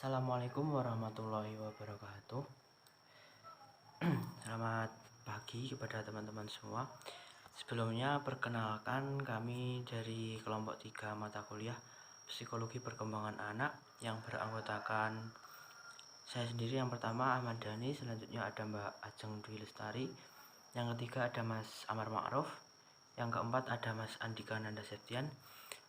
Assalamualaikum warahmatullahi wabarakatuh. Selamat pagi kepada teman-teman semua. Sebelumnya perkenalkan, kami dari kelompok 3 mata kuliah Psikologi Perkembangan Anak yang beranggotakan saya sendiri. Yang pertama Ahmad Dhani, selanjutnya ada Mbak Ajeng Dwi Lestari, yang ketiga ada Mas Amar Ma'ruf, yang keempat ada Mas Andika Nanda Septian.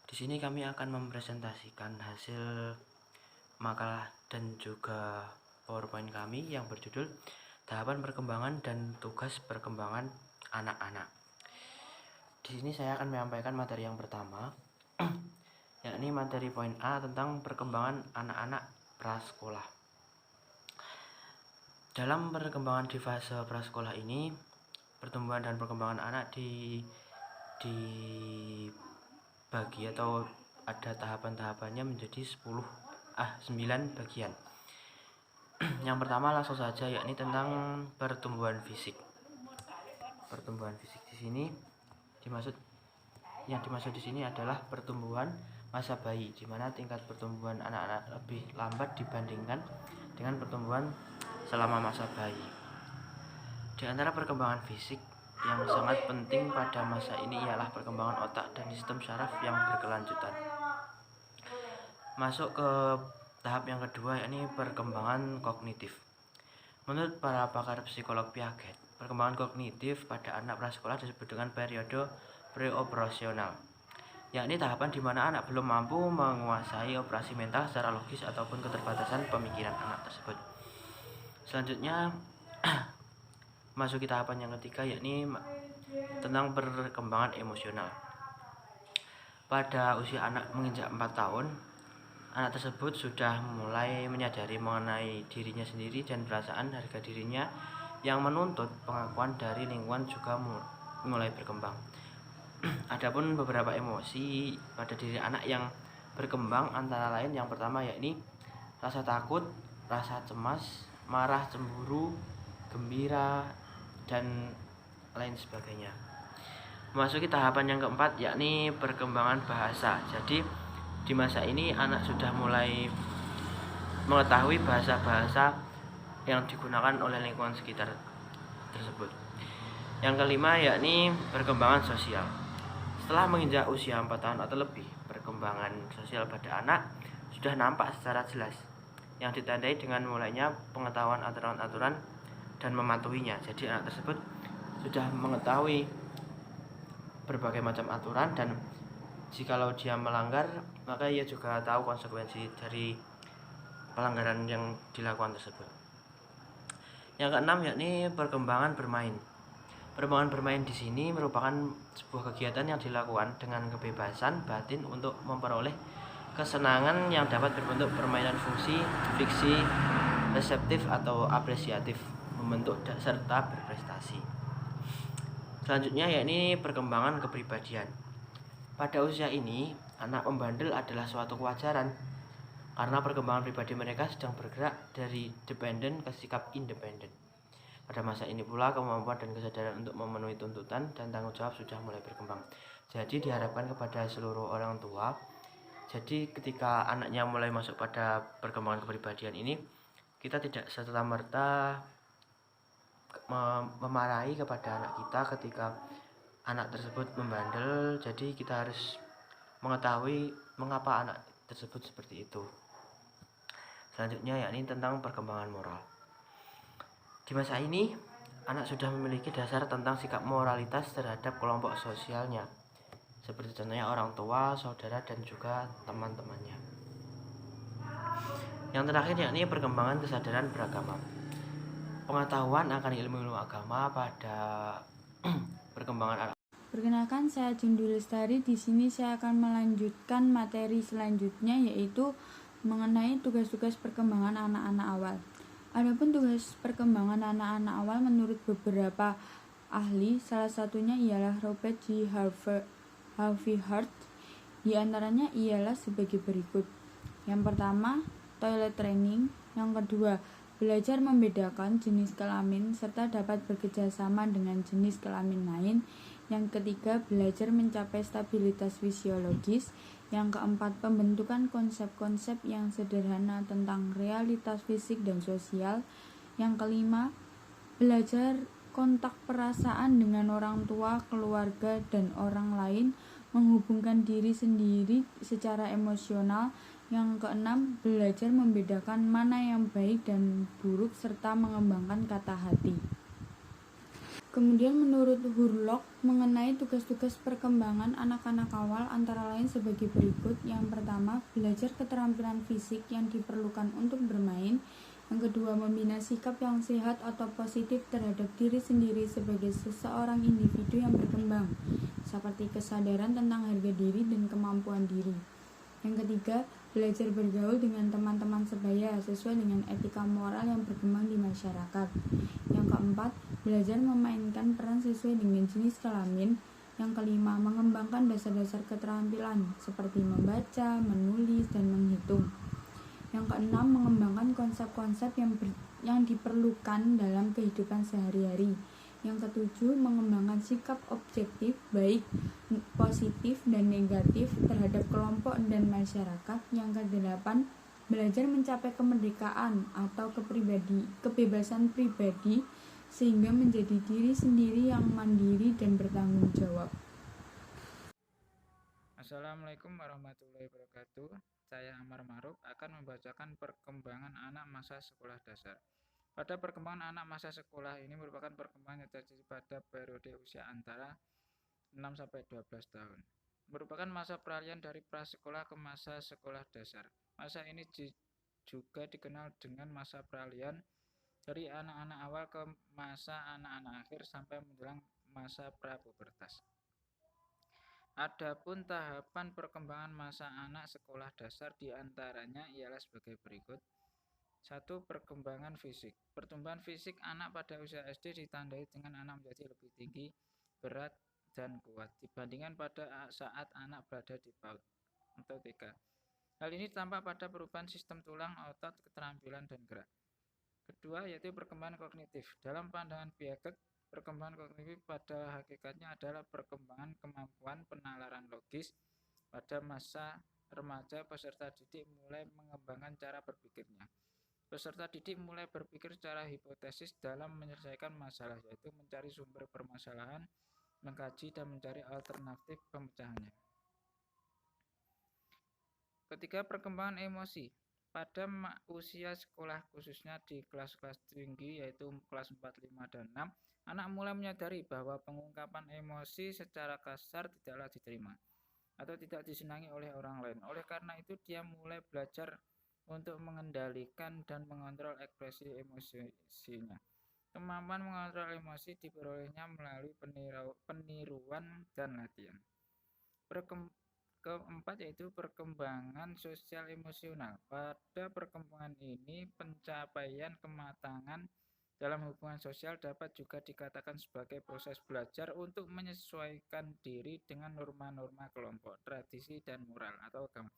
Di sini kami akan mempresentasikan hasil makalah dan juga PowerPoint kami yang berjudul Tahapan Perkembangan dan Tugas Perkembangan Anak-anak. Di sini saya akan menyampaikan materi yang pertama, yakni materi poin A tentang perkembangan anak-anak prasekolah. Dalam perkembangan di fase prasekolah ini, pertumbuhan dan perkembangan anak dibagi atau ada tahapan-tahapannya menjadi 9 bagian. Yang pertama langsung saja, yakni tentang pertumbuhan fisik. Pertumbuhan fisik di sini yang dimaksud di sini adalah pertumbuhan masa bayi, di mana tingkat pertumbuhan anak-anak lebih lambat dibandingkan dengan pertumbuhan selama masa bayi. Di antara perkembangan fisik yang sangat penting pada masa ini ialah perkembangan otak dan sistem saraf yang berkelanjutan. Masuk ke tahap yang kedua, yakni perkembangan kognitif. Menurut para pakar psikolog Piaget, perkembangan kognitif pada anak prasekolah disebut dengan periode preoperasional, yakni tahapan di mana anak belum mampu menguasai operasi mental secara logis ataupun keterbatasan pemikiran anak tersebut. Selanjutnya masuki tahapan yang ketiga, yakni tentang perkembangan emosional. Pada usia anak menginjak 4 tahun, anak tersebut sudah mulai menyadari mengenai dirinya sendiri dan perasaan harga dirinya yang menuntut pengakuan dari lingkungan juga mulai berkembang. Adapun beberapa emosi pada diri anak yang berkembang antara lain yang pertama, yakni rasa takut, rasa cemas, marah, cemburu, gembira, dan lain sebagainya. Memasuki tahapan yang keempat, yakni perkembangan bahasa. Jadi di masa ini anak sudah mulai mengetahui bahasa-bahasa yang digunakan oleh lingkungan sekitar tersebut. Yang kelima, yakni perkembangan sosial. Setelah menginjak usia 4 tahun atau lebih, perkembangan sosial pada anak sudah nampak secara jelas, yang ditandai dengan mulainya pengetahuan aturan-aturan dan mematuhinya. Jadi anak tersebut sudah mengetahui berbagai macam aturan, dan jikalau dia melanggar, maka ia juga tahu konsekuensi dari pelanggaran yang dilakukan tersebut. Yang keenam, yakni perkembangan bermain. Perkembangan bermain di sini merupakan sebuah kegiatan yang dilakukan dengan kebebasan batin untuk memperoleh kesenangan yang dapat berbentuk permainan fungsi, fiksi, reseptif atau apresiatif, membentuk serta berprestasi. Selanjutnya, yakni perkembangan kepribadian. Pada usia ini, anak membandel adalah suatu kewajaran karena perkembangan pribadi mereka sedang bergerak dari dependen ke sikap independen. Pada masa ini pula kemampuan dan kesadaran untuk memenuhi tuntutan dan tanggung jawab sudah mulai berkembang. Jadi diharapkan kepada seluruh orang tua, jadi ketika anaknya mulai masuk pada perkembangan kepribadian ini, kita tidak serta-merta memarahi kepada anak kita ketika anak tersebut membandel. Jadi kita harus mengetahui mengapa anak tersebut seperti itu. Selanjutnya, yakni tentang perkembangan moral. Di masa ini, anak sudah memiliki dasar tentang sikap moralitas terhadap kelompok sosialnya, seperti contohnya orang tua, saudara, dan juga teman-temannya. Yang terakhir, yakni perkembangan kesadaran beragama. Pengetahuan akan ilmu agama pada perkembangan anak. Perkenalkan, saya Ajeng Dwi Lestari. Di sini saya akan melanjutkan materi selanjutnya, yaitu mengenai tugas-tugas perkembangan anak-anak awal. Adapun tugas perkembangan anak-anak awal menurut beberapa ahli, salah satunya ialah Robert G. Harvey Hart. Di antaranya ialah sebagai berikut. Yang pertama, toilet training. Yang kedua, belajar membedakan jenis kelamin serta dapat bekerjasama dengan jenis kelamin lain. Yang ketiga, belajar mencapai stabilitas fisiologis. Yang keempat, pembentukan konsep-konsep yang sederhana tentang realitas fisik dan sosial. Yang kelima, belajar kontak perasaan dengan orang tua, keluarga, dan orang lain, menghubungkan diri sendiri secara emosional. Yang keenam, belajar membedakan mana yang baik dan buruk serta mengembangkan kata hati. Kemudian menurut Hurlock mengenai tugas-tugas perkembangan anak-anak awal antara lain sebagai berikut. Yang pertama, belajar keterampilan fisik yang diperlukan untuk bermain. Yang kedua, membina sikap yang sehat atau positif terhadap diri sendiri sebagai seseorang individu yang berkembang, seperti kesadaran tentang harga diri dan kemampuan diri. Yang ketiga, belajar bergaul dengan teman-teman sebaya sesuai dengan etika moral yang berkembang di masyarakat. Yang keempat, belajar memainkan peran sesuai dengan jenis kelamin. Yang kelima, mengembangkan dasar-dasar keterampilan seperti membaca, menulis, dan menghitung. Yang keenam, mengembangkan konsep-konsep yang diperlukan dalam kehidupan sehari-hari. Yang ketujuh, mengembangkan sikap objektif, baik positif dan negatif terhadap kelompok dan masyarakat. Yang kedelapan, belajar mencapai kemerdekaan atau kebebasan pribadi sehingga menjadi diri sendiri yang mandiri dan bertanggung jawab. Assalamualaikum warahmatullahi wabarakatuh. Saya Amar Maruf akan membacakan perkembangan anak masa sekolah dasar. Pada perkembangan anak masa sekolah ini merupakan perkembangan yang terjadi pada periode usia antara 6-12 tahun. Merupakan masa peralihan dari prasekolah ke masa sekolah dasar. Masa ini juga dikenal dengan masa peralihan dari anak-anak awal ke masa anak-anak akhir sampai menjelang masa prapubertas. Adapun tahapan perkembangan masa anak sekolah dasar diantaranya ialah sebagai berikut. 1. Perkembangan fisik. Pertumbuhan fisik anak pada usia SD ditandai dengan anak menjadi lebih tinggi, berat, dan kuat dibandingkan pada saat anak berada di PAUD atau TK. Hal ini tampak pada perubahan sistem tulang, otot, keterampilan, dan gerak. Kedua, yaitu perkembangan kognitif. Dalam pandangan Piaget, perkembangan kognitif pada hakikatnya adalah perkembangan kemampuan penalaran logis. Pada masa remaja, peserta didik mulai mengembangkan cara berpikirnya. Peserta didik mulai berpikir secara hipotesis dalam menyelesaikan masalah, yaitu mencari sumber permasalahan, mengkaji, dan mencari alternatif pemecahannya. Ketiga, perkembangan emosi. Pada usia sekolah khususnya di kelas-kelas tinggi yaitu kelas 4, 5, dan 6, anak mulai menyadari bahwa pengungkapan emosi secara kasar tidaklah diterima atau tidak disenangi oleh orang lain. Oleh karena itu dia mulai belajar untuk mengendalikan dan mengontrol ekspresi emosinya. Kemampuan mengontrol emosi diperolehnya melalui peniruan dan latihan. Keempat, yaitu perkembangan sosial emosional. Pada perkembangan ini, pencapaian kematangan dalam hubungan sosial dapat juga dikatakan sebagai proses belajar untuk menyesuaikan diri dengan norma-norma kelompok, tradisi, dan moral atau agama.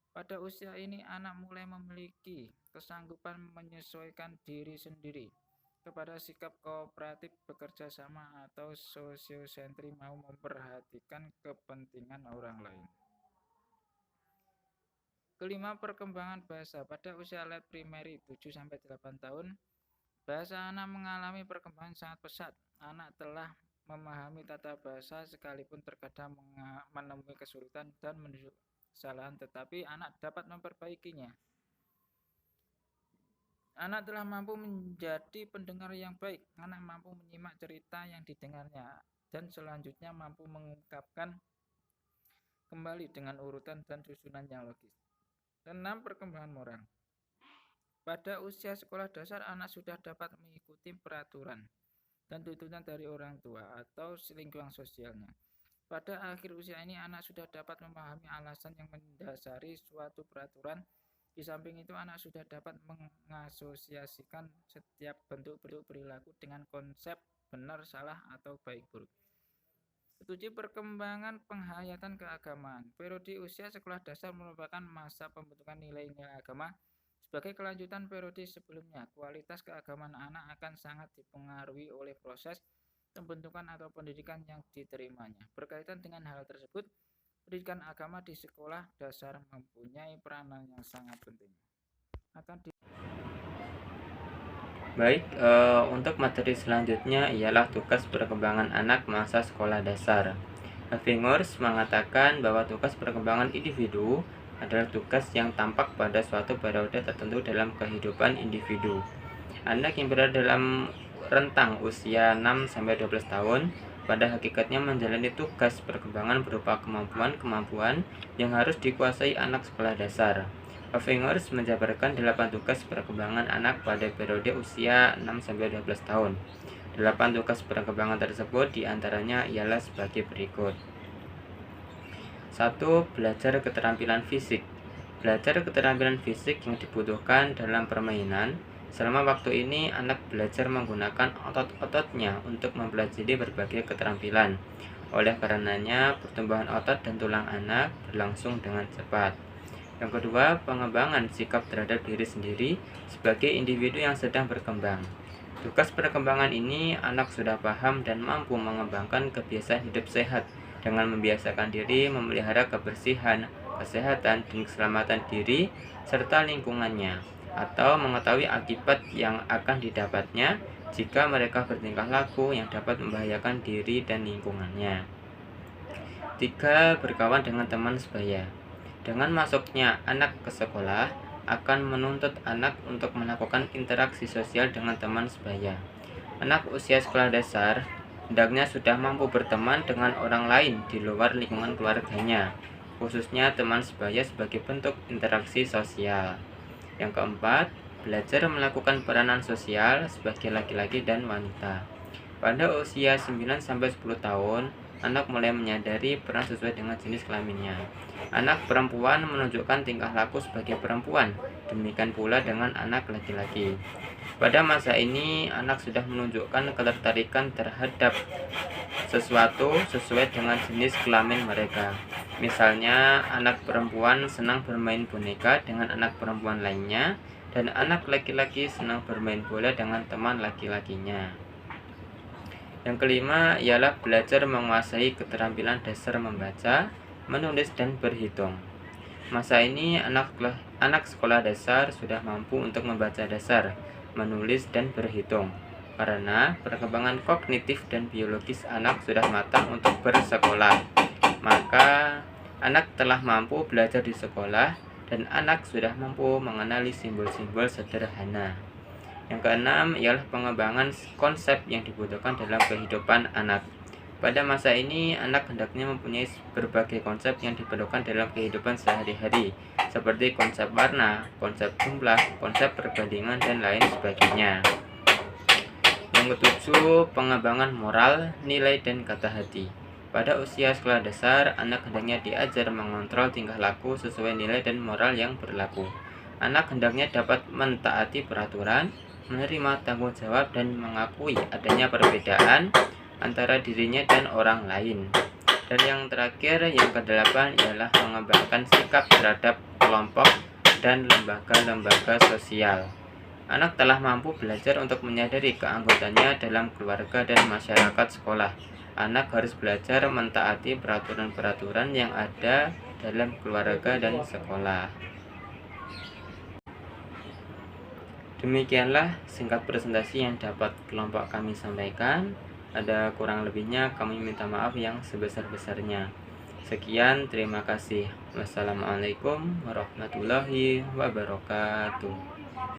Pada usia ini, anak mulai memiliki kesanggupan menyesuaikan diri sendiri kepada sikap kooperatif, bekerja sama, atau sosiosentri, mau memperhatikan kepentingan orang lain. Kelima, perkembangan bahasa. Pada usia late primary 7-8 tahun, bahasa anak mengalami perkembangan sangat pesat. Anak telah memahami tata bahasa sekalipun terkadang menemui kesulitan dan menunjukkan kesalahan, tetapi anak dapat memperbaikinya. Anak telah mampu menjadi pendengar yang baik. Anak mampu menyimak cerita yang didengarnya dan selanjutnya mampu mengungkapkan kembali dengan urutan dan susunan yang logis. 6. Perkembangan moral. Pada usia sekolah dasar, anak sudah dapat mengikuti peraturan dan tuntutan dari orang tua atau lingkungan sosialnya. Pada akhir usia ini, anak sudah dapat memahami alasan yang mendasari suatu peraturan. Di samping itu, anak sudah dapat mengasosiasikan setiap bentuk-bentuk perilaku dengan konsep benar, salah, atau baik buruk. 7. Perkembangan penghayatan keagamaan. Periode usia sekolah dasar merupakan masa pembentukan nilai-nilai agama. Sebagai kelanjutan periode sebelumnya, kualitas keagamaan anak akan sangat dipengaruhi oleh proses pembentukan atau pendidikan yang diterimanya. Berkaitan dengan hal tersebut, Pendidikan agama di sekolah dasar mempunyai peranan yang sangat penting. Baik, untuk materi selanjutnya ialah tugas perkembangan anak masa sekolah dasar. Havingers mengatakan bahwa tugas perkembangan individu adalah tugas yang tampak pada suatu periode tertentu dalam kehidupan individu. Anak yang berada dalam rentang usia 6-12 tahun pada hakikatnya menjalani tugas perkembangan berupa kemampuan-kemampuan yang harus dikuasai anak sekolah dasar. Havingers menjabarkan 8 tugas perkembangan anak pada periode usia 6-12 tahun. 8 tugas perkembangan tersebut diantaranya ialah sebagai berikut. 1. Belajar keterampilan fisik. Belajar keterampilan fisik yang dibutuhkan dalam permainan. Selama waktu ini, anak belajar menggunakan otot-ototnya untuk mempelajari berbagai keterampilan. Oleh karenanya, pertumbuhan otot dan tulang anak berlangsung dengan cepat. Yang kedua, pengembangan sikap terhadap diri sendiri sebagai individu yang sedang berkembang. Tugas perkembangan ini, anak sudah paham dan mampu mengembangkan kebiasaan hidup sehat dengan membiasakan diri memelihara kebersihan, kesehatan, dan keselamatan diri serta lingkungannya, atau mengetahui akibat yang akan didapatnya jika mereka bertingkah laku yang dapat membahayakan diri dan lingkungannya. 3. Berkawan dengan teman sebaya. Dengan masuknya anak ke sekolah akan menuntut anak untuk melakukan interaksi sosial dengan teman sebaya. Anak usia sekolah dasar hendaknya sudah mampu berteman dengan orang lain di luar lingkungan keluarganya, khususnya teman sebaya sebagai bentuk interaksi sosial. Yang keempat, belajar melakukan peranan sosial sebagai laki-laki dan wanita. Pada usia 9-10 tahun, anak mulai menyadari peran sesuai dengan jenis kelaminnya. Anak perempuan menunjukkan tingkah laku sebagai perempuan, demikian pula dengan anak laki-laki. Pada masa ini, anak sudah menunjukkan ketertarikan terhadap sesuatu sesuai dengan jenis kelamin mereka. Misalnya, anak perempuan senang bermain boneka dengan anak perempuan lainnya, dan anak laki-laki senang bermain bola dengan teman laki-lakinya. Yang kelima ialah belajar menguasai keterampilan dasar membaca, menulis, dan berhitung. Masa ini anak sekolah dasar sudah mampu untuk membaca dasar, menulis, dan berhitung. Karena perkembangan kognitif dan biologis anak sudah matang untuk bersekolah, maka anak telah mampu belajar di sekolah dan anak sudah mampu mengenali simbol-simbol sederhana. Yang keenam ialah pengembangan konsep yang dibutuhkan dalam kehidupan anak. Pada masa ini, anak hendaknya mempunyai berbagai konsep yang diperlukan dalam kehidupan sehari-hari, seperti konsep warna, konsep jumlah, konsep perbandingan, dan lain sebagainya. Yang ketujuh, pengembangan moral, nilai, dan kata hati. Pada usia sekolah dasar, anak hendaknya diajar mengontrol tingkah laku sesuai nilai dan moral yang berlaku. Anak hendaknya dapat mentaati peraturan, menerima tanggung jawab, dan mengakui adanya perbedaan antara dirinya dan orang lain. Dan yang terakhir, yang kedelapan ialah mengembangkan sikap terhadap kelompok dan lembaga-lembaga sosial. Anak telah mampu belajar untuk menyadari keanggotaannya dalam keluarga dan masyarakat sekolah. Anak harus belajar mentaati peraturan-peraturan yang ada dalam keluarga dan sekolah. Demikianlah singkat presentasi yang dapat kelompok kami sampaikan. Ada kurang lebihnya kami minta maaf yang sebesar-besarnya. Sekian, terima kasih. Wassalamualaikum warahmatullahi wabarakatuh.